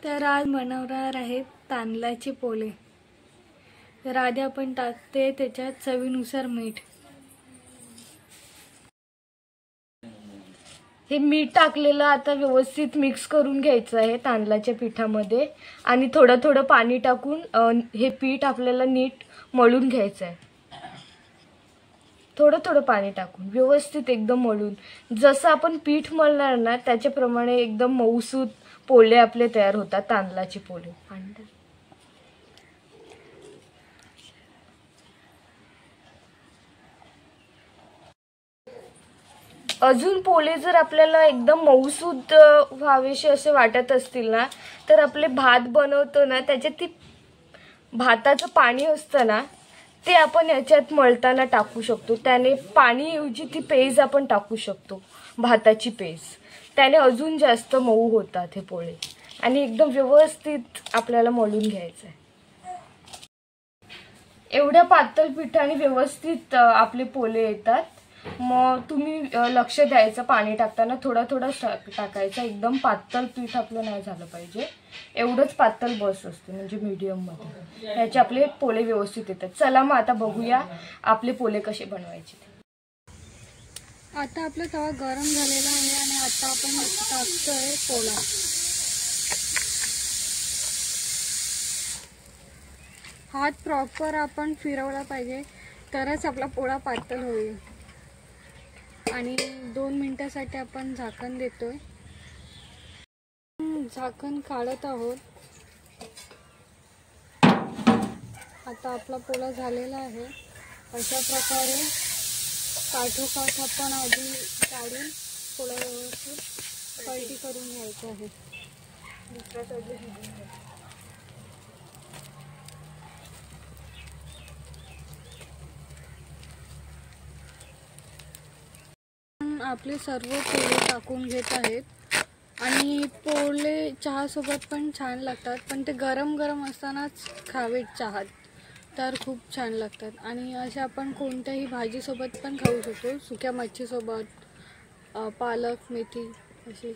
तर आज बनवणार आहेत तांदळाचे पोले। तर आधी आपण टाकते त्याच्यात चवीनुसार मीठ। हे मीठ टाकलेलं आता व्यवस्थित मिक्स करून घ्यायचं आहे तांदळाच्या पिठामध्ये आणि थोडं थोडं पाणी टाकून हे पीठ आपल्याला नीट मळून घ्यायचं आहे। थोडं थोडं पाणी टाकून व्यवस्थित एकदम मळून, जसं आपण पीठ मळणार ना त्याच्याप्रमाणे एकदम मऊसूत पोले आपले तयार होतात, तांदळाचे पोले। अजून पोले जर आपल्याला एकदम मऊसूत व्हावेसे असे वाटत असतील ना, तर आपले भात बनवतो ना त्याच्यात ती भाताचं पाणी असतं ना ते आपण याच्यात मळताना टाकू शकतो। त्याने पाणीऐवजी ती पेज आपण टाकू शकतो, भाताची पेज। त्याने अजून जास्त मऊ होतात हे पोळे आणि एकदम व्यवस्थित आपल्याला मळून घ्यायचं आहे। एवढ्या पातळ पिठाने व्यवस्थित आपले पोले येतात। मग तुम्ही लक्ष द्यायचं, पाणी टाकताना थोडं थोडं टाकायचं, एकदम पातळ पीठ आपलं नाही झालं पाहिजे, एवढंच पातळ बस असते म्हणजे मीडियम मध्ये, याचे आपले पोले व्यवस्थित येतात। चला मग आता बघूया आपले पोले कसे बनवायचे। आता आपला तवा गरम झालेला आहे आणि आता आपण टाकतोय पोला। हात प्रॉपर आपण फिरवला पाहिजे, तरच आपला पोळा पातळ होईल। आणि 2 मिनिटांसाठी आपण झाकण देतोय। झाकण काढत आहोत। आता आपला पोळा झालेला आहे। अशा प्रकारे काठोकाठ आपण आधी काढून पोळा व्यवस्थित पलटी करून घ्यायचा आहे। दुसऱ्या साईडला आपले सर्व पोळे टाकून घेत आहेत आणि पोळे चहासोबत पण छान लागतात, पण ते गरम गरम असतानाच खावेत चहात, तर खूप छान लागतात। आणि असे आपण कोणत्याही भाजीसोबत पण खाऊ शकतो, सुक्या मच्छीसोबत, पालक मेथी अशी